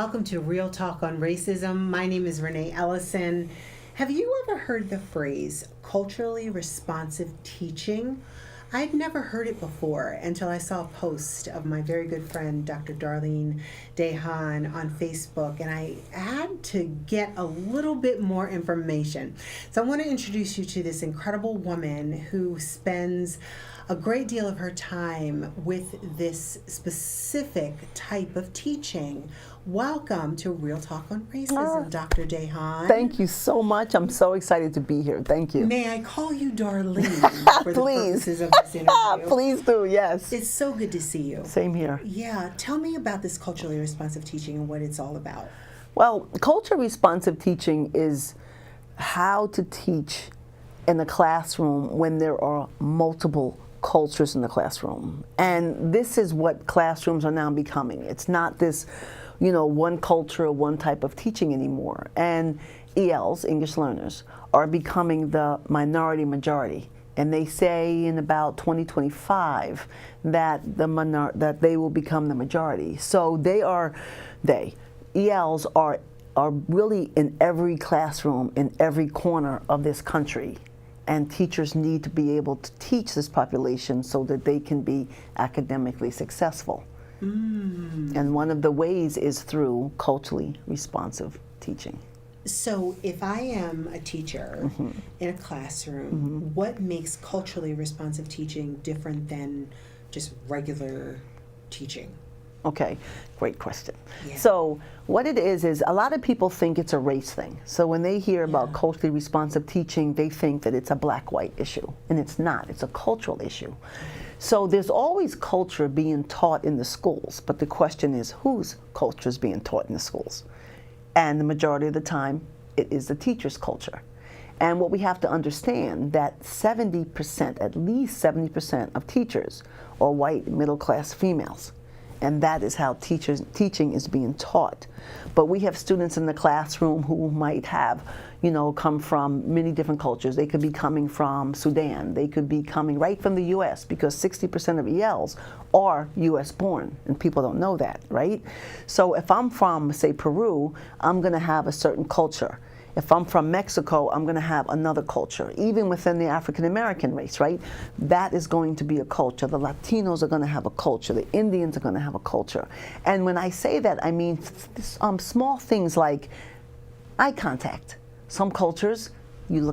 welcome to Real Talk on Racism. My name is Renai Ellison. Have you ever heard the phrase culturally responsive teaching? I'd never heard it before until I saw a post of my very good friend, Dr. Darlyne de Haan, on Facebook, and I had to get a little bit more information. So I want to introduce you to this incredible woman who spends a great deal of her time with this specific type of teaching. Welcome to Real Talk on Racism, Dr. de Haan. Thank you so much. I'm so excited to be here. Thank you. May I call you Darlyne for the purposes of this interview? Please do, yes. It's so good to see you. Same here. Yeah, tell me about this culturally responsive teaching and what it's all about. Well, culturally responsive teaching is how to teach in the classroom when there are multiple cultures in the classroom. And this is what classrooms are now becoming. It's not this, one culture, one type of teaching anymore. And ELs, English learners, are becoming the minority majority. And they say in about 2025 that that they will become the majority. So ELs are really in every classroom, in every corner of this country. And teachers need to be able to teach this population so that they can be academically successful. And one of the ways is through culturally responsive teaching. So if I am a teacher in a classroom, what makes culturally responsive teaching different than just regular teaching? Okay, great question. Yeah. So what it is a lot of people think it's a race thing. So when they hear about culturally responsive teaching, they think that it's a black-white issue, and it's not. It's a cultural issue. So there's always culture being taught in the schools, but the question is whose culture is being taught in the schools? And the majority of the time, it is the teacher's culture. And what we have to understand that 70%, at least 70% of teachers are white middle-class females. And that is how teaching is being taught. But we have students in the classroom who might have, come from many different cultures. They could be coming from Sudan. They could be coming right from the U.S. because 60% of ELs are U.S. born, and people don't know that, right? So if I'm from, say, Peru, I'm going to have a certain culture. If I'm from Mexico, I'm going to have another culture. Even within the African American race, right? That is going to be a culture. The Latinos are going to have a culture. The Indians are going to have a culture. And when I say that, I mean small things like eye contact. Some cultures,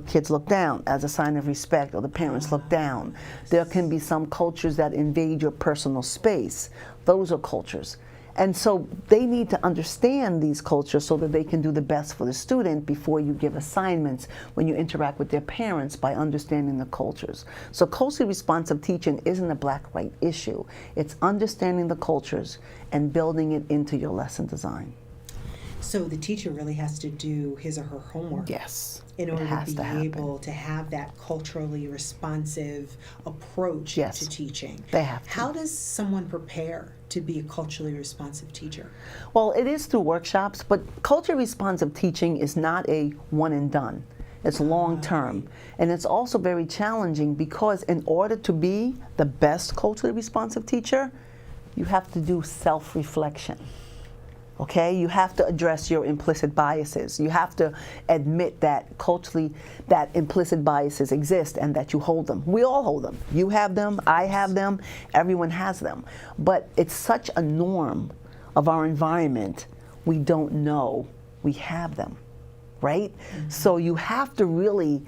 kids look down as a sign of respect, or the parents look down. There can be some cultures that invade your personal space. Those are cultures. And so they need to understand these cultures so that they can do the best for the student before you give assignments, when you interact with their parents, by understanding the cultures. So culturally responsive teaching isn't a black-white issue. It's understanding the cultures and building it into your lesson design. So the teacher really has to do his or her homework. Yes. In order to be able to have that culturally responsive approach to teaching. They have to. How does someone prepare to be a culturally responsive teacher? Well, it is through workshops, but culturally responsive teaching is not a one and done. It's long term. And it's also very challenging because in order to be the best culturally responsive teacher, you have to do self-reflection. Okay, you have to address your implicit biases. You have to admit that culturally that implicit biases exist and that you hold them. We all hold them. You have them, I have them, everyone has them. But it's such a norm of our environment, we don't know we have them, right? So you have to really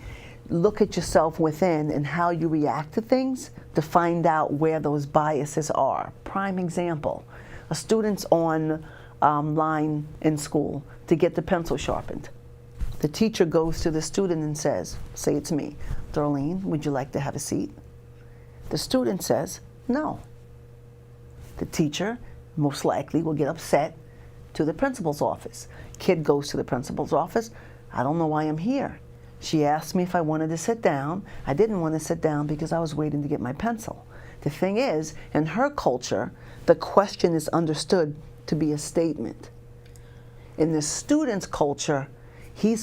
look at yourself within and how you react to things to find out where those biases are. Prime example, a student's on line in school to get the pencil sharpened. The teacher goes to the student and says, say it's me, Darlyne, would you like to have a seat? The student says, no. The teacher most likely will get upset to the principal's office. Kid goes to the principal's office, I don't know why I'm here. She asked me if I wanted to sit down. I didn't want to sit down because I was waiting to get my pencil. The thing is, in her culture, the question is understood to be a statement. In the student's culture, he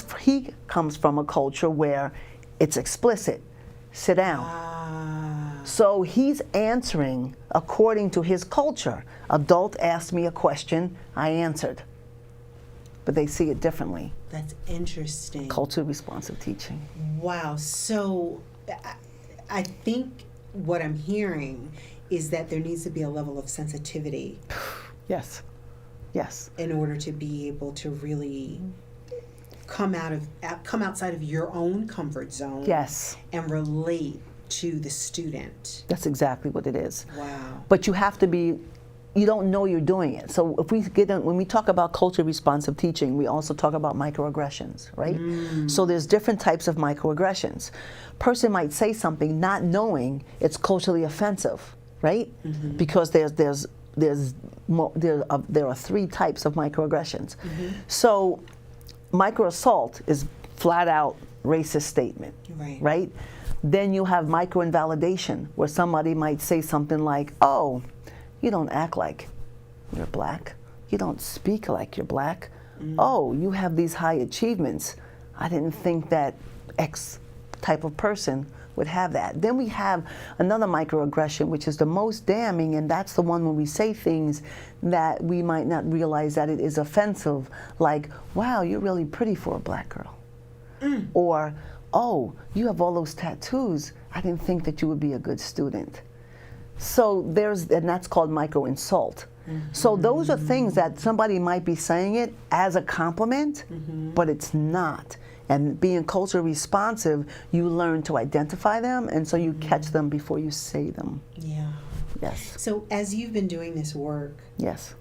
comes from a culture where it's explicit. Sit down. So he's answering according to his culture. Adult asked me a question, I answered. but they see it differently. That's interesting. Culturally responsive teaching. Wow. So I think what I'm hearing is that there needs to be a level of sensitivity. Yes. Yes. In order to be able to really come outside of your own comfort zone. Yes. And relate to the student. That's exactly what it is. Wow. But you have to be, you don't know you're doing it. So if we get in, when we talk about culturally responsive teaching, we also talk about microaggressions, right? So there's different types of microaggressions. Person might say something not knowing it's culturally offensive, right? Because there are 3 types of microaggressions. So microassault is flat out racist statement, right? Then you have microinvalidation, where somebody might say something like, oh, you don't act like you're black. You don't speak like you're black. Oh, you have these high achievements. I didn't think that X type of person would have that. Then we have another microaggression, which is the most damning, and that's the one when we say things that we might not realize that it is offensive, like, wow, you're really pretty for a black girl. Or, oh, you have all those tattoos. I didn't think that you would be a good student. So and that's called micro insult. So those are things that somebody might be saying it as a compliment, but it's not. And being culturally responsive, you learn to identify them, and so you catch them before you say them. Yeah. Yes. So as you've been doing this work, Yes.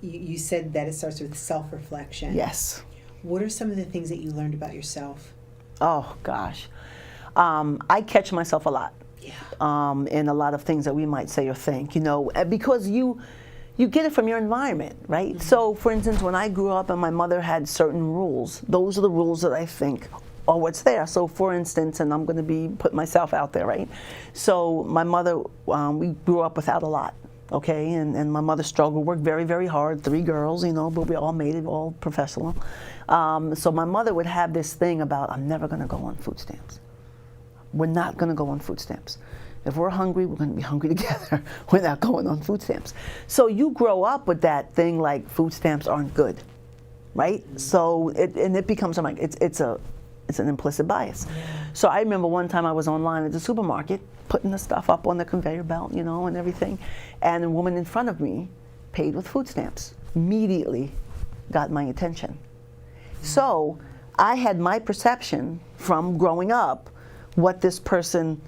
You said that it starts with self-reflection. Yes. What are some of the things that you learned about yourself? Oh, gosh. I catch myself a lot. Yeah. In a lot of things that we might say or think, because you get it from your environment, right? So, for instance, when I grew up and my mother had certain rules, those are the rules that I think are what's there. So, for instance, and I'm going to put myself out there, right? So, my mother, we grew up without a lot, okay? And my mother struggled, worked very, very hard, 3 girls, but we all made it, all professional. So my mother would have this thing about, I'm never going to go on food stamps. We're not going to go on food stamps. If we're hungry, we're going to be hungry together. We're not going on food stamps. So you grow up with that thing like food stamps aren't good, right? So it becomes like it's an implicit bias. So I remember one time I was online at the supermarket putting the stuff up on the conveyor belt, and everything, and a woman in front of me paid with food stamps. Immediately got my attention. So I had my perception from growing up what this person,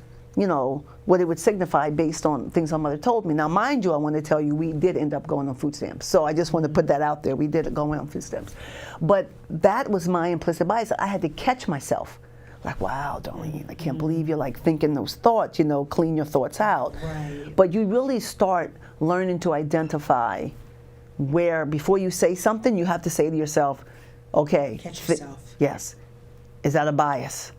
what it would signify based on things my mother told me. Now, mind you, I want to tell you, we did end up going on food stamps. So I just want to put that out there. We did go on food stamps. But that was my implicit bias. I had to catch myself. Like, wow, Darlyne, I can't believe you're like thinking those thoughts, clean your thoughts out. Right. But you really start learning to identify where, before you say something, you have to say to yourself, okay. Catch yourself. Yes. Is that a bias?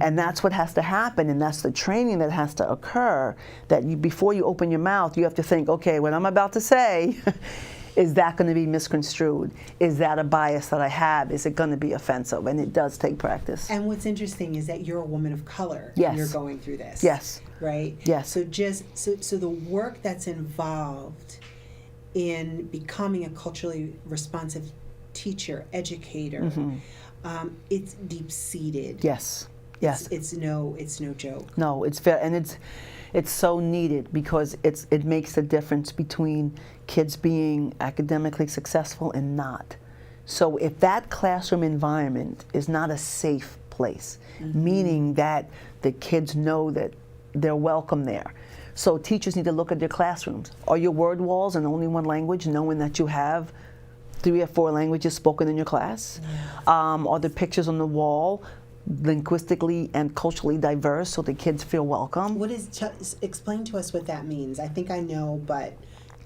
And that's what has to happen, and that's the training that has to occur, that before you open your mouth, you have to think, okay, what I'm about to say, is that going to be misconstrued? Is that a bias that I have? Is it going to be offensive? And it does take practice. And what's interesting is that you're a woman of color. Yes. And you're going through this. Yes. Right? Yes. So so the work that's involved in becoming a culturally responsive teacher, educator, it's deep-seated. Yes. Yes. It's no joke. No, it's fair, and it's so needed, because it makes a difference between kids being academically successful and not. So if that classroom environment is not a safe place, meaning that the kids know that they're welcome there. So teachers need to look at their classrooms. Are your word walls in only one language, knowing that you have 3 or 4 languages spoken in your class? Are the pictures on the wall linguistically and culturally diverse, so the kids feel welcome? Explain to us what that means. I think I know, but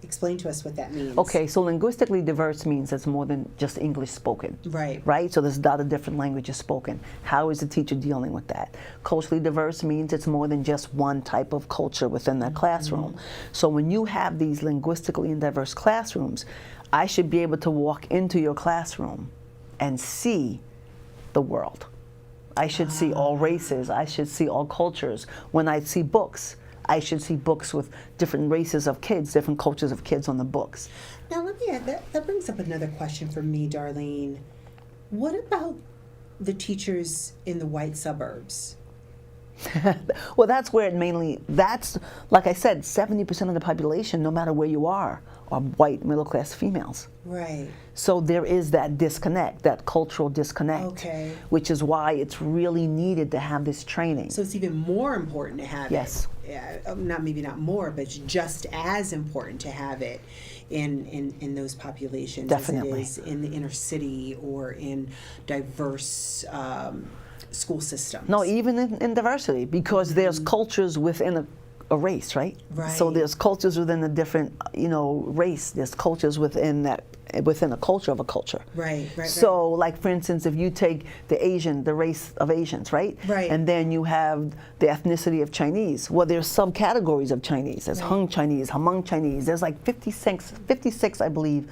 explain to us what that means. Okay, so linguistically diverse means it's more than just English spoken. Right. Right? So there's a lot of different languages spoken. How is the teacher dealing with that? Culturally diverse means it's more than just one type of culture within that classroom. So when you have these linguistically diverse classrooms, I should be able to walk into your classroom and see the world. I should see all races. I should see all cultures. When I see books, I should see books with different races of kids, different cultures of kids on the books. Now, that brings up another question for me, Darlyne. What about the teachers in the white suburbs? Well, that's where that's, like I said, 70% of the population, no matter where you are white, middle-class females. Right. So there is that disconnect, that cultural disconnect, Okay. which is why it's really needed to have this training. So it's even more important to have Yes. it. Maybe not more, but it's just as important to have it in those populations Definitely. as it is in the inner city or in diverse school systems. No, even in diversity, because there's cultures within a race, right? Right. So there's cultures within a different, race. There's cultures within a culture of a culture. Right. So, like for instance, if you take the race of Asians, right? Right. And then you have the ethnicity of Chinese. Well, there's subcategories of Chinese. There's Hung Chinese, Hmong Chinese. There's like 56, I believe,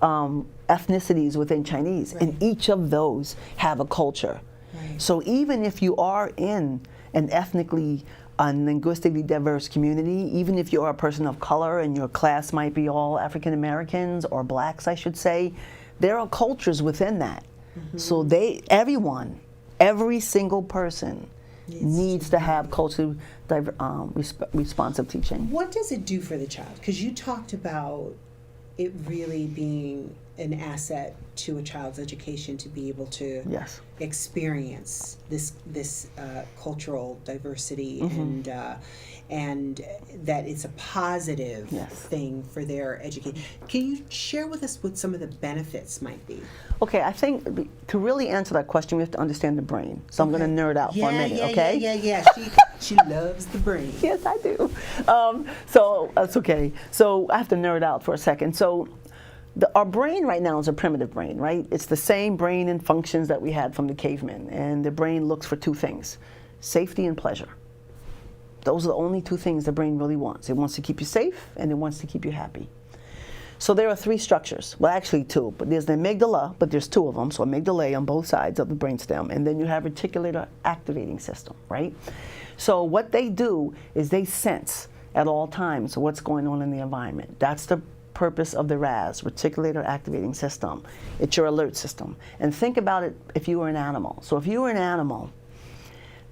ethnicities within Chinese, and each of those have a culture. Right. So even if you are in an ethnically and linguistically diverse community, even if you are a person of color and your class might be all African Americans or blacks, I should say, there are cultures within that. So every single person needs to have culturally responsive teaching. What does it do for the child? Because you talked about it really being an asset to a child's education to be able to Yes. experience this cultural diversity and that it's a positive thing for their education. Can you share with us what some of the benefits might be? Okay, I think to really answer that question, we have to understand the brain. So I'm going to nerd out for a minute, okay? Yeah. She loves the brain. Yes, I do. So that's okay. So I have to nerd out for a second. So our brain right now is a primitive brain, right? It's the same brain and functions that we had from the cavemen. And the brain looks for two things, safety and pleasure. Those are the only two things the brain really wants. It wants to keep you safe and it wants to keep you happy. So there are three structures. Well, actually two, but there's the amygdala, but there's two of them. So amygdala on both sides of the brainstem. And then you have reticular activating system, right? So what they do is they sense at all times what's going on in the environment. That's the purpose of the RAS, reticular activating system. It's your alert system. And think about it if you were an animal. So if you were an animal,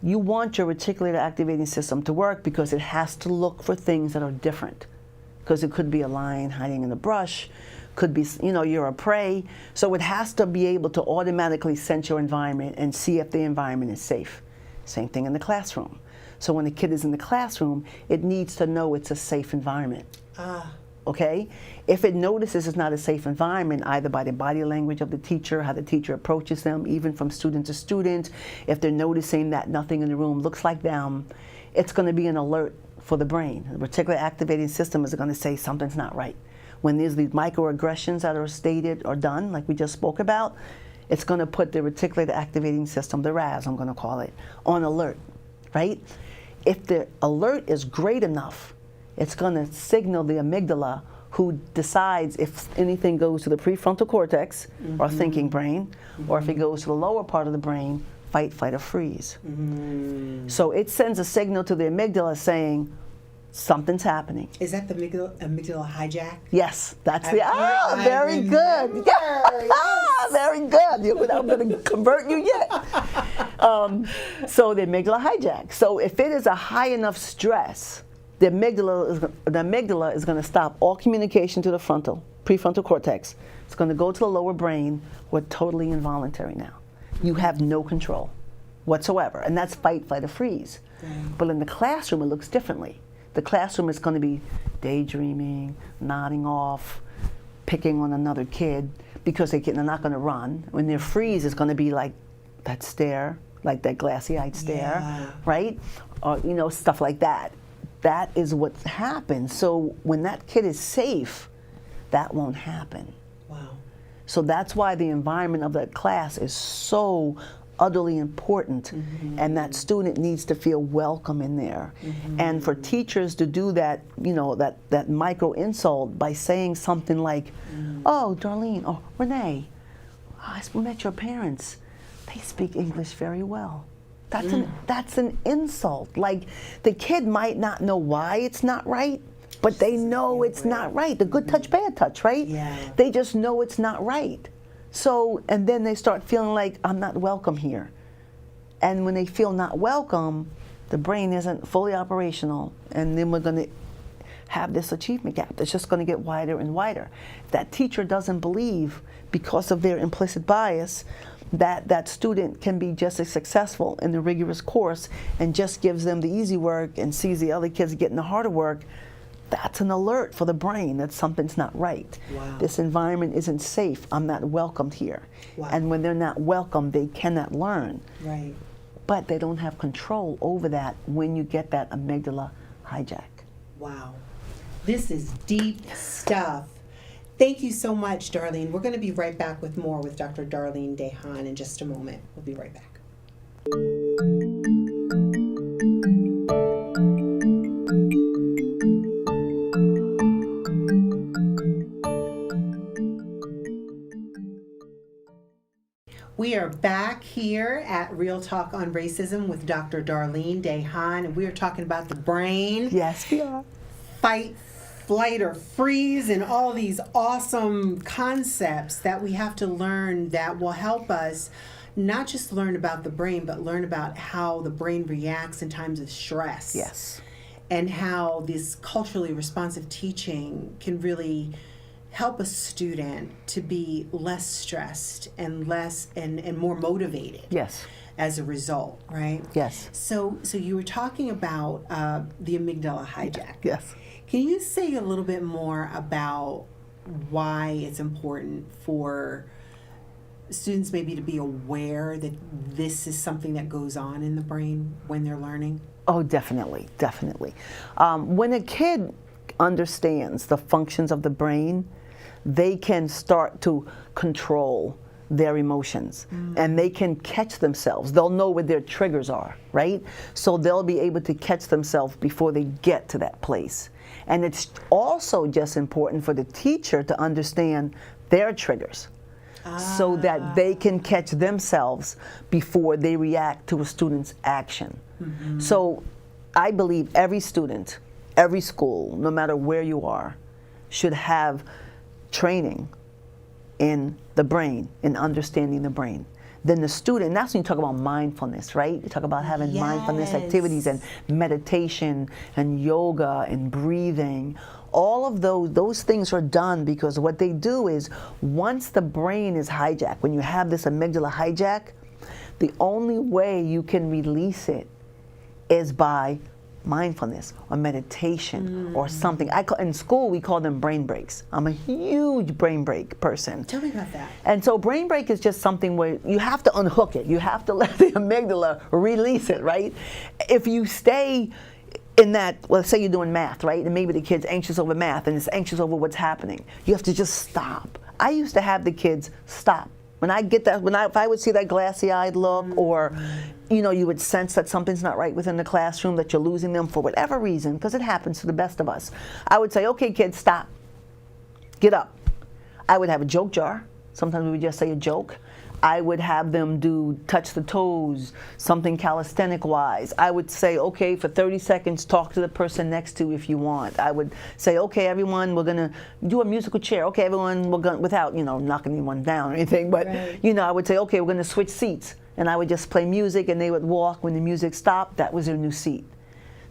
you want your reticular activating system to work because it has to look for things that are different. Because it could be a lion hiding in the brush, could be, you're a prey. So it has to be able to automatically sense your environment and see if the environment is safe. Same thing in the classroom. So when a kid is in the classroom, it needs to know it's a safe environment. Okay? If it notices it's not a safe environment, either by the body language of the teacher, how the teacher approaches them, even from student to student, if they're noticing that nothing in the room looks like them, it's going to be an alert for the brain. The reticular activating system is going to say something's not right. When there's these microaggressions that are stated or done, like we just spoke about, it's going to put the reticular activating system, the RAS I'm going to call it, on alert, right? If the alert is great enough, it's going to signal the amygdala, who decides if anything goes to the prefrontal cortex, or thinking brain, or if it goes to the lower part of the brain, fight, flight, or freeze. So it sends a signal to the amygdala saying, something's happening. Is that the amygdala hijacked? Yes, that's very good. Very good. I'm going to convert you yet. So the amygdala hijacked. So if it is a high enough stress, the amygdala is going to stop all communication to the prefrontal cortex. It's going to go to the lower brain. We're totally involuntary now. You have no control whatsoever, and that's fight, flight, or freeze. But in the classroom, it looks differently. The classroom is going to be daydreaming, nodding off, picking on another kid, because they're not going to run. When their freeze is going to be like that stare, like that glassy-eyed stare, right? Or, stuff like that. That is what happens. So when that kid is safe, that won't happen. Wow. So that's why the environment of that class is so utterly important, and that student needs to feel welcome in there. And for teachers to do that, that micro insult by saying something like, "Oh, Darlyne, oh, Renee, I met your parents. They speak English very well." That's an insult. Like, the kid might not know why it's not right, but they know it's not right. The good touch, bad touch, right? Yeah. They just know it's not right. So, and then they start feeling like, I'm not welcome here. And when they feel not welcome, the brain isn't fully operational, and then we're going to have this achievement gap that's just going to get wider and wider. If that teacher doesn't believe, because of their implicit bias, that that student can be just as successful in the rigorous course and just gives them the easy work and sees the other kids getting the harder work, that's an alert for the brain that something's not right. Wow. This environment isn't safe. I'm not welcomed here. Wow. And when they're not welcome, they cannot learn. Right. But they don't have control over that when you get that amygdala hijack. Wow. This is deep stuff. Thank you so much, Darlyne. We're going to be right back with more with Dr. Darlyne de Haan in just a moment. We'll be right back. We are back here at Real Talk on Racism with Dr. Darlyne de Haan, and we are talking about the brain. Yes, we are. Fight, flight, or freeze, and all these awesome concepts that we have to learn that will help us not just learn about the brain, but learn about how the brain reacts in times of stress. Yes. And how this culturally responsive teaching can really help a student to be less stressed and less and more motivated. Yes. As a result, right? Yes. So you were talking about the amygdala hijack. Yes. Can you say a little bit more about why it's important for students maybe to be aware that this is something that goes on in the brain when they're learning? Oh, definitely, definitely. When a kid understands the functions of the brain, they can start to control their emotions, and they can catch themselves. They'll know where their triggers are, right? So they'll be able to catch themselves before they get to that place. And it's also just important for the teacher to understand their triggers so that they can catch themselves before they react to a student's action. So I believe every student, every school, no matter where you are, should have training in the brain, in understanding the brain. Then the student, and that's when you talk about mindfulness, right? You talk about having mindfulness activities and meditation and yoga and breathing. All of those things are done because what they do is once the brain is hijacked, when you have this amygdala hijack, the only way you can release it is by mindfulness or meditation or something. In school, we call them brain breaks. I'm a huge brain break person. Tell me about that. And so brain break is just something where you have to unhook it. You have to let the amygdala release it, right? If you stay in that, well, say you're doing math, right? And maybe the kid's anxious over math and is anxious over what's happening. You have to just stop. I used to have the kids stop. When I get that, if I would see that glassy-eyed look, or, you would sense that something's not right within the classroom, that you're losing them for whatever reason, because it happens to the best of us, I would say, okay, kids, stop. Get up. I would have a joke jar. Sometimes we would just say a joke. I would have them touch the toes, something calisthenic-wise. I would say, okay, for 30 seconds, talk to the person next to you if you want. I would say, okay, everyone, we're going to do a musical chair. Okay, everyone, we're going, without, knocking anyone down or anything, but, right. I would say, okay, we're going to switch seats. And I would just play music, and they would walk. When the music stopped, that was their new seat.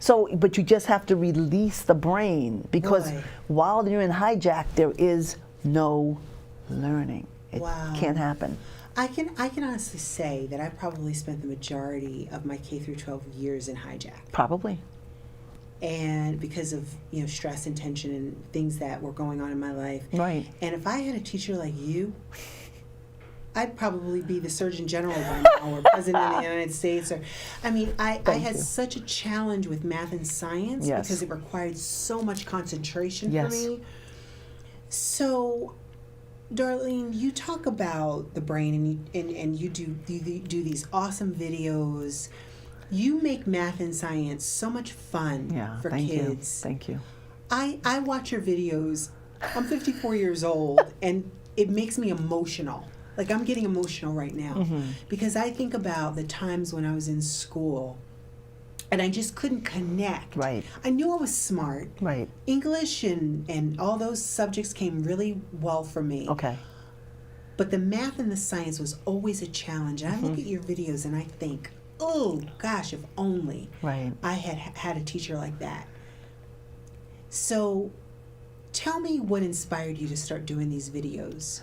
So, but you just have to release the brain, because while you're in hijack, there is no learning. It can't happen. I can honestly say that I probably spent the majority of my K through 12 years in hijack. Probably. And because of stress and tension and things that were going on in my life. Right. And if I had a teacher like you, I'd probably be the Surgeon General by now, or President of the United States. I had such a challenge with math and science because it required so much concentration for me. So, Darlyne, you talk about the brain, and you do these awesome videos. You make math and science so much fun for kids. Thank you. I watch your videos. I'm 54 years old, and it makes me emotional. Like, I'm getting emotional right now because I think about the times when I was in school and I just couldn't connect. Right. I knew I was smart. Right. English and all those subjects came really well for me. Okay. But the math and the science was always a challenge. And I look at your videos and I think, oh gosh, if only I had had a teacher like that. So tell me what inspired you to start doing these videos.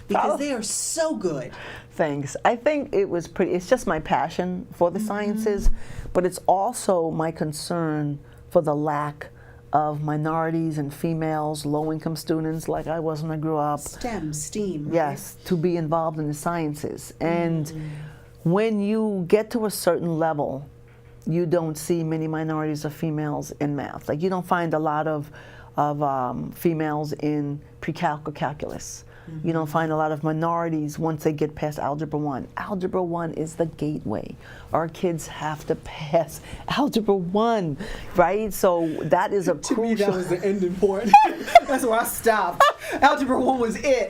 Because they are so good. Thanks. I think it's just my passion for the sciences, but it's also my concern for the lack of minorities and females, low-income students like I was when I grew up. STEAM, right? Yes, to be involved in the sciences. And when you get to a certain level, you don't see many minorities or females in math. Like you don't find a lot of females in pre-calc or calculus. You don't find a lot of minorities once they get past Algebra 1. Algebra 1 is the gateway. Our kids have to pass Algebra 1, right? So that is a crucial... To me, that was the ending point. That's where I stopped. Algebra 1 was it.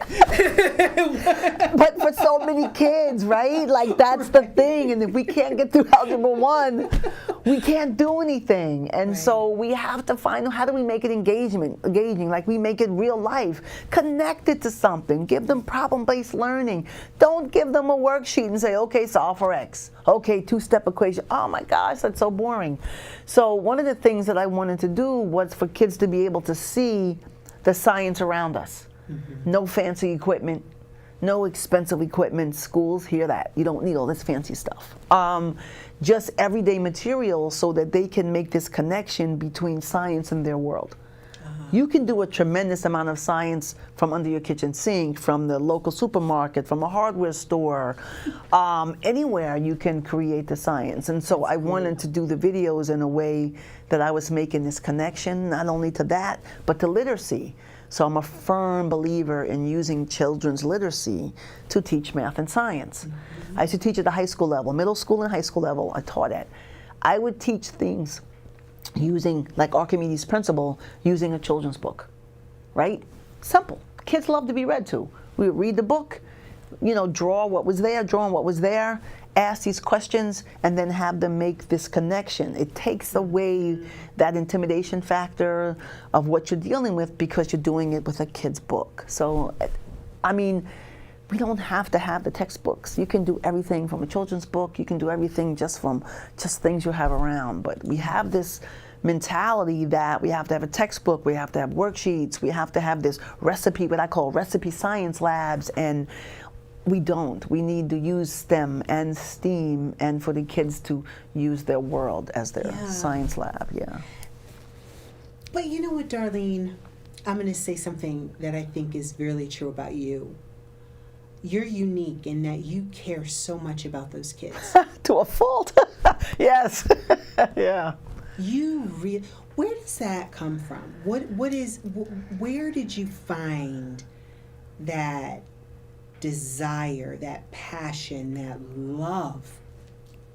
But for so many kids, right? Like that's the thing. And if we can't get through Algebra 1, we can't do anything. And so we have to find out how do we make it engaging, like we make it real life, connected to something. Give them problem-based learning. Don't give them a worksheet and say, okay, solve for X. Okay, two-step equation. Oh my gosh, that's so boring. So one of the things that I wanted to do was for kids to be able to see the science around us. No fancy equipment, no expensive equipment. Schools hear that. You don't need all this fancy stuff. Just everyday material so that they can make this connection between science and their world. You can do a tremendous amount of science from under your kitchen sink, from the local supermarket, from a hardware store, anywhere you can create the science. And so I wanted to do the videos in a way that I was making this connection, not only to that, but to literacy. So I'm a firm believer in using children's literacy to teach math and science. I used to teach at the high school level, middle school and high school level, I taught it. I would teach things using, like Archimedes' principle, using a children's book, right? Simple. Kids love to be read to. We would read the book, you know, draw what was there, ask these questions, and then have them make this connection. It takes away that intimidation factor of what you're dealing with because you're doing it with a kid's book. So, I mean, we don't have to have the textbooks. You can do everything from a children's book. You can do everything just from things you have around. But we have this mentality that we have to have a textbook, we have to have worksheets, we have to have this recipe, what I call recipe science labs, and we don't. We need to use STEM and STEAM and for the kids to use their world as their science lab, But you know what, Darlyne? I'm going to say something that I think is really true about you. You're unique in that you care so much about those kids. To a fault. Yes. Yeah. Where does that come from? Where did you find that desire, that passion, that love,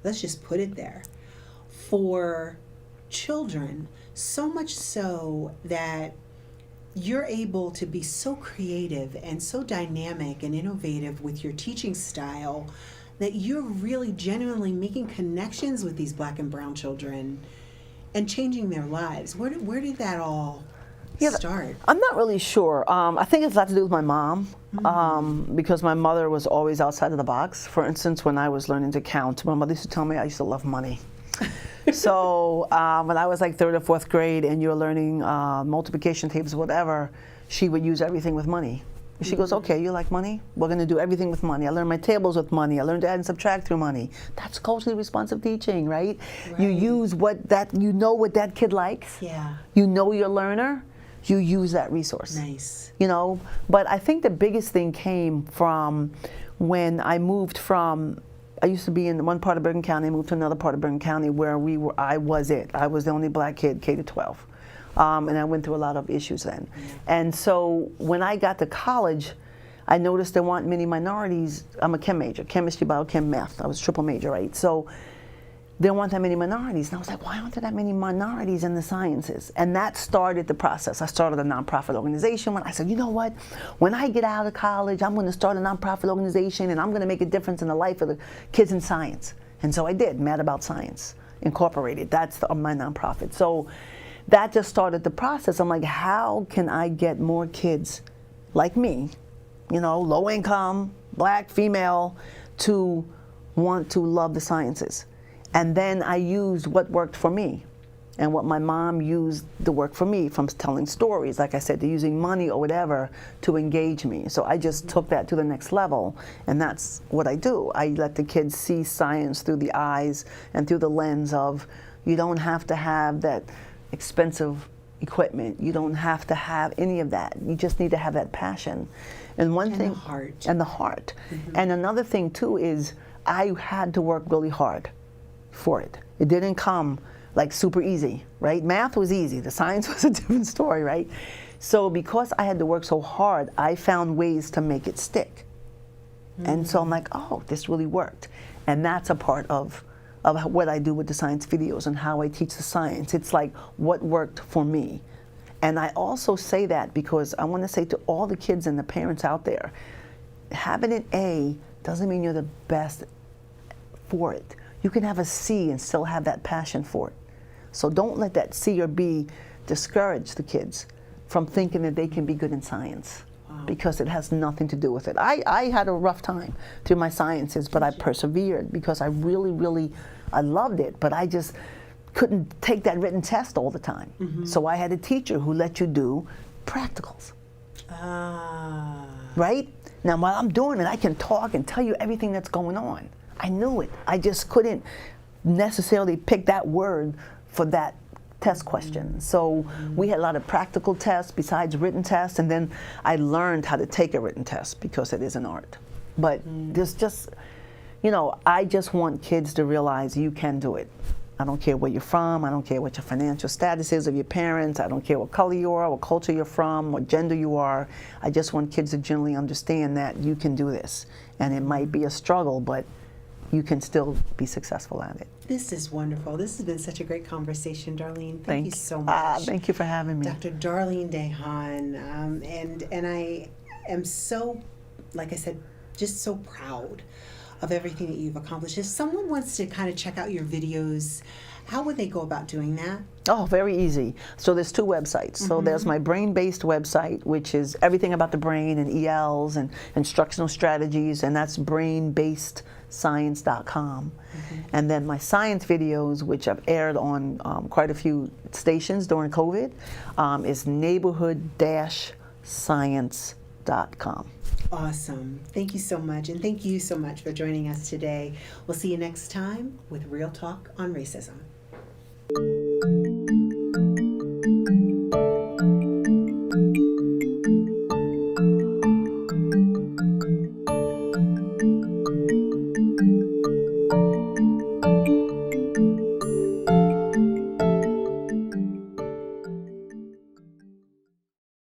let's just put it there, for children, so much so that you're able to be so creative and so dynamic and innovative with your teaching style that you're really genuinely making connections with these Black and brown children and changing their lives? Where did that all start? I'm not really sure. I think it's a lot to do with my mom, because my mother was always outside of the box. For instance, when I was learning to count, my mother used to tell me I used to love money. So when I was like 3rd or 4th grade and you're learning multiplication tables, whatever, she would use everything with money. She goes, okay, you like money? We're going to do everything with money. I learned my tables with money. I learned to add and subtract through money. That's culturally responsive teaching, right? You use what that kid likes. Yeah. You know your learner. You use that resource. Nice. You know, but I think the biggest thing came from when I moved from, I used to be in one part of Bergen County, I moved to another part of Bergen County where I was the only Black kid, K to 12. And I went through a lot of issues then. And so when I got to college, I noticed there weren't many minorities. I'm a chem major, chemistry, biochem, math. I was triple major, right? So there weren't that many minorities. And I was like, why aren't there that many minorities in the sciences? And that started the process. I started a nonprofit organization when I said, you know what? When I get out of college, I'm going to start a nonprofit organization and I'm going to make a difference in the life of the kids in science. And so I did, Mad About Science Incorporated. That's my nonprofit. So that just started the process. I'm like, how can I get more kids like me low income, black, female, to want to love the sciences. And then I used what worked for me and what my mom used to work for me, from telling stories, like I said, to using money or whatever to engage me. So I just took that to the next level, and that's what I do. I let the kids see science through the eyes and through the lens of, you don't have to have that expensive equipment. You don't have to have any of that. You just need to have that passion. And one thing, the heart. And the heart. And another thing too is, I had to work really hard for it. It didn't come like super easy, right? Math was easy. The science was a different story, right? So because I had to work so hard, I found ways to make it stick. And so I'm like, oh, this really worked. And that's a part of what I do with the science videos and how I teach the science. It's like what worked for me. And I also say that because I want to say to all the kids and the parents out there, having an A doesn't mean you're the best for it. You can have a C and still have that passion for it. So don't let that C or B discourage the kids from thinking that they can be good in science. Wow. Because it has nothing to do with it. I had a rough time through my sciences, but I persevered because I really, I loved it, but I just couldn't take that written test all the time. So I had a teacher who let you do practicals. Right? Now while I'm doing it, I can talk and tell you everything that's going on. I knew it. I just couldn't necessarily pick that word for that test question. So we had a lot of practical tests besides written tests, and then I learned how to take a written test because it is an art. But there's just, I just want kids to realize you can do it. I don't care where you're from. I don't care what your financial status is of your parents. I don't care what color you are, what culture you're from, what gender you are. I just want kids to generally understand that you can do this. And it might be a struggle, but you can still be successful at it. This is wonderful. This has been such a great conversation, Darlyne. Thank you so much. Thank you for having me. Dr. Darlyne de Haan. And I am so, like I said, just so proud of everything that you've accomplished. If someone wants to kind of check out your videos, how would they go about doing that? Oh, very easy. So there's two websites. So there's my brain-based website, which is everything about the brain and ELs and instructional strategies, and that's brainbasedscience.com. And then my science videos, which I've aired on quite a few stations during COVID, is neighborhood-science.com. Awesome. Thank you so much. And thank you so much for joining us today. We'll see you next time with Real Talk on Racism.